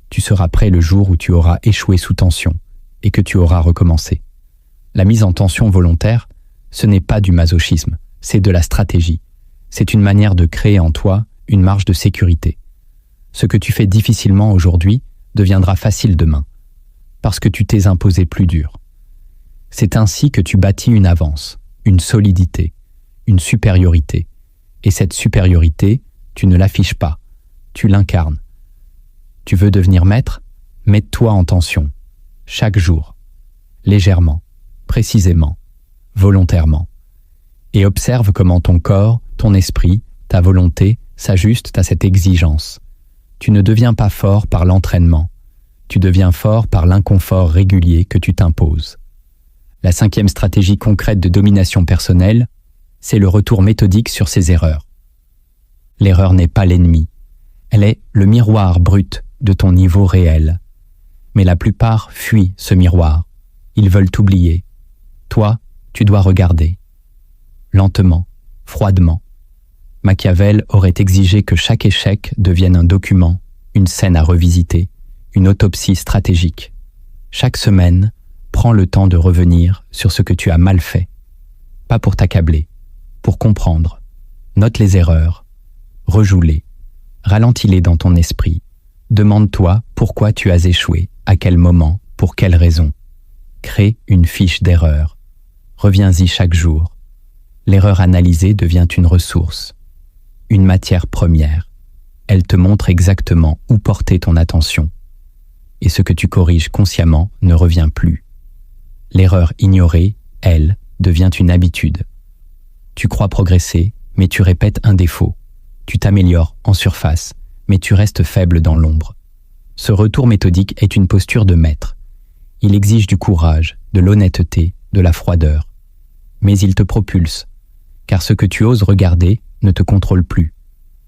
Tu seras prêt le jour où tu auras échoué sous tension et que tu auras recommencé. La mise en tension volontaire, ce n'est pas du masochisme, c'est de la stratégie. C'est une manière de créer en toi une marge de sécurité. Ce que tu fais difficilement aujourd'hui deviendra facile demain. parce que tu t'es imposé plus dur. C'est ainsi que tu bâtis une avance, une solidité, une supériorité. Et cette supériorité, tu ne l'affiches pas, tu l'incarnes. Tu veux devenir maître? Mets-toi en tension, chaque jour, légèrement, précisément, volontairement. Et observe comment ton corps, ton esprit, ta volonté s'ajustent à cette exigence. Tu ne deviens pas fort par l'entraînement, tu deviens fort par l'inconfort régulier que tu t'imposes. La 5e stratégie concrète de domination personnelle, c'est le retour méthodique sur ses erreurs. L'erreur n'est pas l'ennemi, elle est le miroir brut de ton niveau réel. Mais la plupart fuient ce miroir, ils veulent t'oublier. Toi, tu dois regarder. Lentement, froidement. Machiavel aurait exigé que chaque échec devienne un document, une scène à revisiter, une autopsie stratégique. Chaque semaine, prends le temps de revenir sur ce que tu as mal fait. Pas pour t'accabler, pour comprendre. Note les erreurs, rejoue-les, ralentis-les dans ton esprit. Demande-toi pourquoi tu as échoué, à quel moment, pour quelle raison. Crée une fiche d'erreur. Reviens-y chaque jour. L'erreur analysée devient une ressource, une matière première. Elle te montre exactement où porter ton attention. Et ce que tu corriges consciemment ne revient plus. L'erreur ignorée, elle, devient une habitude. Tu crois progresser, mais tu répètes un défaut. Tu t'améliores en surface, mais tu restes faible dans l'ombre. Ce retour méthodique est une posture de maître. Il exige du courage, de l'honnêteté, de la froideur. Mais il te propulse, car ce que tu oses regarder ne te contrôle plus.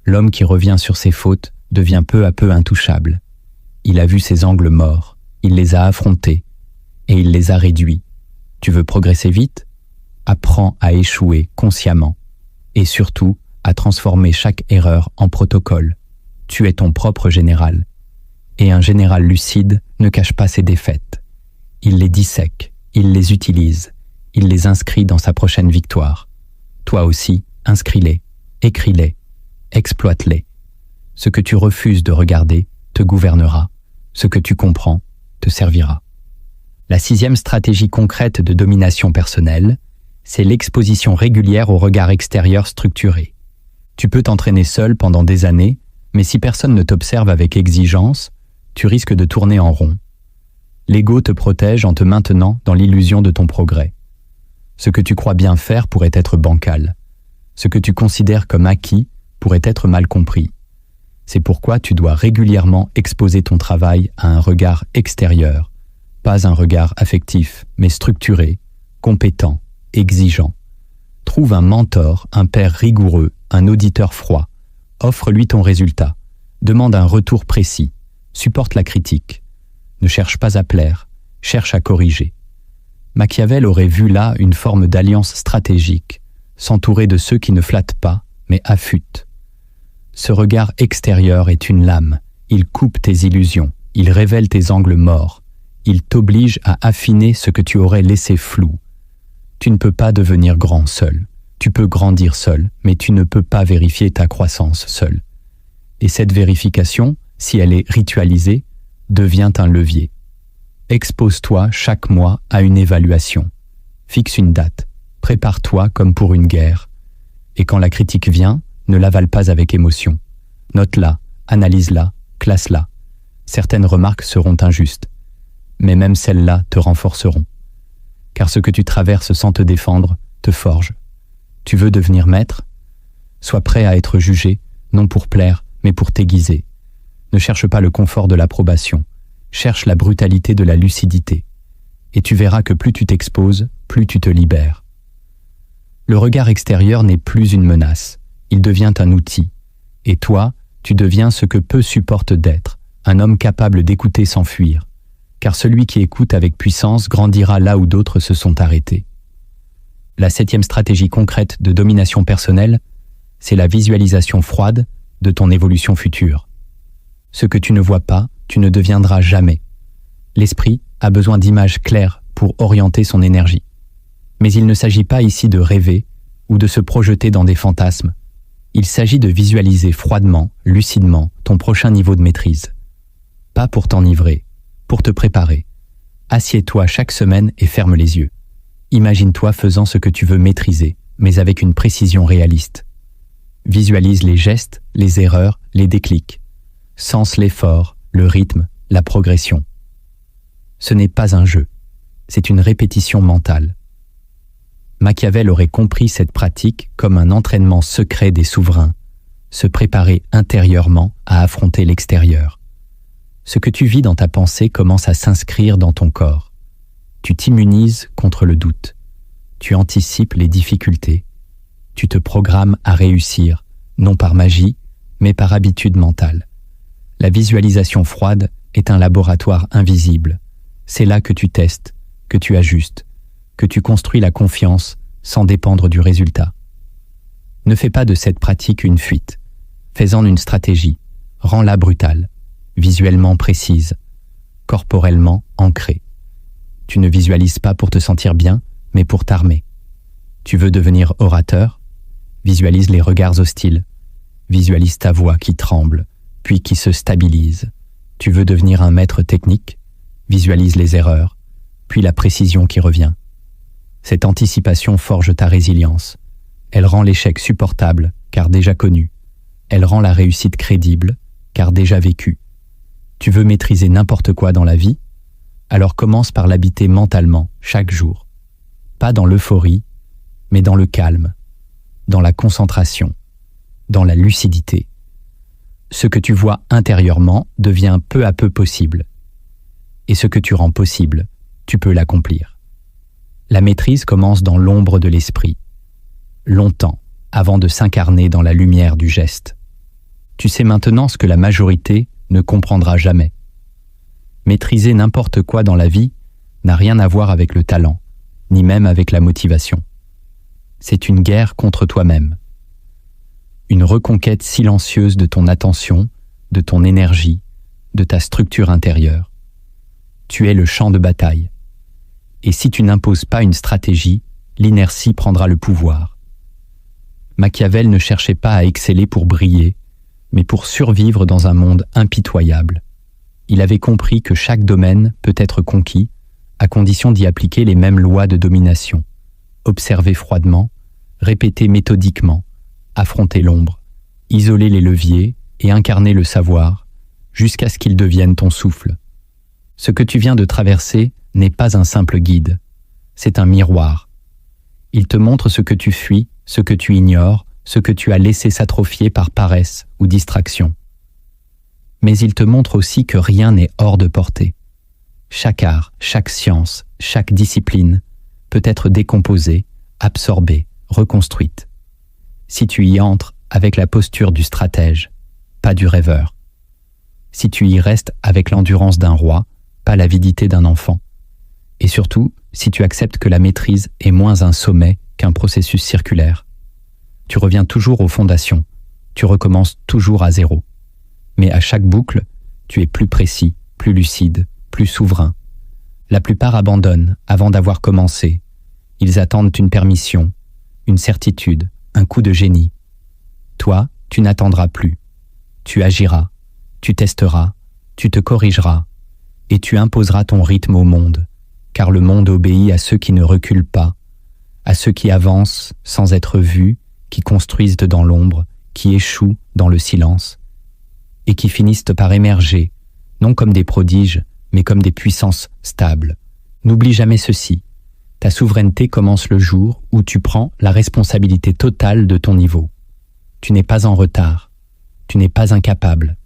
L'homme qui revient sur ses fautes devient peu à peu intouchable. Il a vu ses angles morts, il les a affrontés, et il les a réduits. Tu veux progresser vite? Apprends à échouer consciemment, et surtout à transformer chaque erreur en protocole. Tu es ton propre général. Et un général lucide ne cache pas ses défaites. Il les dissèque, il les utilise, il les inscrit dans sa prochaine victoire. Toi aussi, inscris-les, écris-les, exploite-les. Ce que tu refuses de regarder te gouvernera. Ce que tu comprends te servira. La 6e stratégie concrète de domination personnelle, c'est l'exposition régulière au regard extérieur structuré. Tu peux t'entraîner seul pendant des années, mais si personne ne t'observe avec exigence, tu risques de tourner en rond. L'ego te protège en te maintenant dans l'illusion de ton progrès. Ce que tu crois bien faire pourrait être bancal. Ce que tu considères comme acquis pourrait être mal compris. C'est pourquoi tu dois régulièrement exposer ton travail à un regard extérieur, pas un regard affectif, mais structuré, compétent, exigeant. Trouve un mentor, un père rigoureux, un auditeur froid. Offre-lui ton résultat. Demande un retour précis. Supporte la critique. Ne cherche pas à plaire, cherche à corriger. Machiavel aurait vu là une forme d'alliance stratégique, s'entourer de ceux qui ne flattent pas, mais affûtent. Ce regard extérieur est une lame, il coupe tes illusions, il révèle tes angles morts, il t'oblige à affiner ce que tu aurais laissé flou. Tu ne peux pas devenir grand seul, tu peux grandir seul, mais tu ne peux pas vérifier ta croissance seul. Et cette vérification, si elle est ritualisée, devient un levier. Expose-toi chaque mois à une évaluation. Fixe une date, prépare-toi comme pour une guerre. Et quand la critique vient, ne l'avale pas avec émotion. Note-la, analyse-la, classe-la. Certaines remarques seront injustes, mais même celles-là te renforceront. Car ce que tu traverses sans te défendre te forge. Tu veux devenir maître? Sois prêt à être jugé, non pour plaire, mais pour t'aiguiser. Ne cherche pas le confort de l'approbation, cherche la brutalité de la lucidité. Et tu verras que plus tu t'exposes, plus tu te libères. Le regard extérieur n'est plus une menace, il devient un outil. Et toi, tu deviens ce que peu supportent d'être, un homme capable d'écouter sans fuir. Car celui qui écoute avec puissance grandira là où d'autres se sont arrêtés. La 7e stratégie concrète de domination personnelle, c'est la visualisation froide de ton évolution future. Ce que tu ne vois pas, tu ne deviendras jamais. L'esprit a besoin d'images claires pour orienter son énergie. Mais il ne s'agit pas ici de rêver ou de se projeter dans des fantasmes. Il s'agit de visualiser froidement, lucidement, ton prochain niveau de maîtrise. Pas pour t'enivrer, pour te préparer. Assieds-toi chaque semaine et ferme les yeux. Imagine-toi faisant ce que tu veux maîtriser, mais avec une précision réaliste. Visualise les gestes, les erreurs, les déclics. Sens l'effort, le rythme, la progression. Ce n'est pas un jeu, c'est une répétition mentale. Machiavel aurait compris cette pratique comme un entraînement secret des souverains, se préparer intérieurement à affronter l'extérieur. Ce que tu vis dans ta pensée commence à s'inscrire dans ton corps. Tu t'immunises contre le doute. Tu anticipes les difficultés. Tu te programmes à réussir, non par magie, mais par habitude mentale. La visualisation froide est un laboratoire invisible. C'est là que tu testes, que tu ajustes, que tu construis la confiance sans dépendre du résultat. Ne fais pas de cette pratique une fuite. Fais-en une stratégie. Rends-la brutale, visuellement précise, corporellement ancrée. Tu ne visualises pas pour te sentir bien, mais pour t'armer. Tu veux devenir orateur? Visualise les regards hostiles. Visualise ta voix qui tremble, puis qui se stabilise. Tu veux devenir un maître technique? Visualise les erreurs, puis la précision qui revient. Cette anticipation forge ta résilience. Elle rend l'échec supportable, car déjà connu. Elle rend la réussite crédible, car déjà vécue. Tu veux maîtriser n'importe quoi dans la vie? Alors commence par l'habiter mentalement, chaque jour. Pas dans l'euphorie, mais dans le calme, dans la concentration, dans la lucidité. Ce que tu vois intérieurement devient peu à peu possible. Et ce que tu rends possible, tu peux l'accomplir. La maîtrise commence dans l'ombre de l'esprit, longtemps avant de s'incarner dans la lumière du geste. Tu sais maintenant ce que la majorité ne comprendra jamais. Maîtriser n'importe quoi dans la vie n'a rien à voir avec le talent, ni même avec la motivation. C'est une guerre contre toi-même. Une reconquête silencieuse de ton attention, de ton énergie, de ta structure intérieure. Tu es le champ de bataille. Et si tu n'imposes pas une stratégie, l'inertie prendra le pouvoir. Machiavel ne cherchait pas à exceller pour briller, mais pour survivre dans un monde impitoyable. Il avait compris que chaque domaine peut être conquis, à condition d'y appliquer les mêmes lois de domination. Observer froidement, répéter méthodiquement, affronter l'ombre, isoler les leviers et incarner le savoir, jusqu'à ce qu'il devienne ton souffle. Ce que tu viens de traverser n'est pas un simple guide, c'est un miroir. Il te montre ce que tu fuis, ce que tu ignores, ce que tu as laissé s'atrophier par paresse ou distraction. Mais il te montre aussi que rien n'est hors de portée. Chaque art, chaque science, chaque discipline peut être décomposée, absorbée, reconstruite. Si tu y entres avec la posture du stratège, pas du rêveur. Si tu y restes avec l'endurance d'un roi, pas l'avidité d'un enfant. Et surtout, si tu acceptes que la maîtrise est moins un sommet qu'un processus circulaire. Tu reviens toujours aux fondations, tu recommences toujours à zéro. Mais à chaque boucle, tu es plus précis, plus lucide, plus souverain. La plupart abandonnent avant d'avoir commencé. Ils attendent une permission, une certitude, un coup de génie. Toi, tu n'attendras plus. Tu agiras, tu testeras, tu te corrigeras, et tu imposeras ton rythme au monde, car le monde obéit à ceux qui ne reculent pas, à ceux qui avancent sans être vus, qui construisent dans l'ombre, qui échouent dans le silence, et qui finissent par émerger, non comme des prodiges, mais comme des puissances stables. N'oublie jamais ceci, ta souveraineté commence le jour où tu prends la responsabilité totale de ton niveau. Tu n'es pas en retard, tu n'es pas incapable,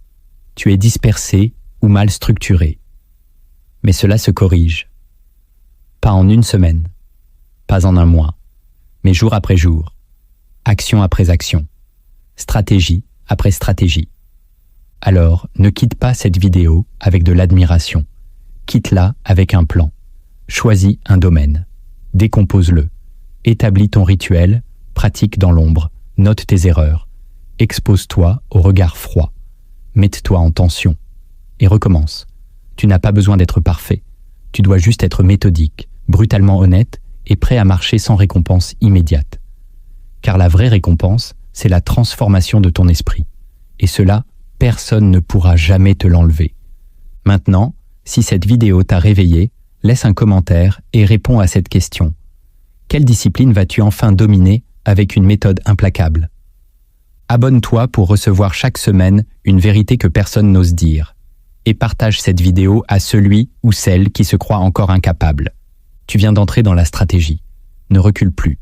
tu es dispersé ou mal structuré. Mais cela se corrige. Pas en une semaine, pas en un mois, mais jour après jour, action après action, stratégie après stratégie. Alors, ne quitte pas cette vidéo avec de l'admiration. Quitte-la avec un plan. Choisis un domaine. Décompose-le. Établis ton rituel, pratique dans l'ombre, note tes erreurs. Expose-toi au regard froid. Mette-toi en tension. Et recommence. Tu n'as pas besoin d'être parfait. Tu dois juste être méthodique, brutalement honnête et prêt à marcher sans récompense immédiate. Car la vraie récompense, c'est la transformation de ton esprit. Et cela, personne ne pourra jamais te l'enlever. Maintenant, si cette vidéo t'a réveillé, laisse un commentaire et réponds à cette question. Quelle discipline vas-tu enfin dominer avec une méthode implacable? Abonne-toi pour recevoir chaque semaine une vérité que personne n'ose dire. Et partage cette vidéo à celui ou celle qui se croit encore incapable. Tu viens d'entrer dans la stratégie. Ne recule plus.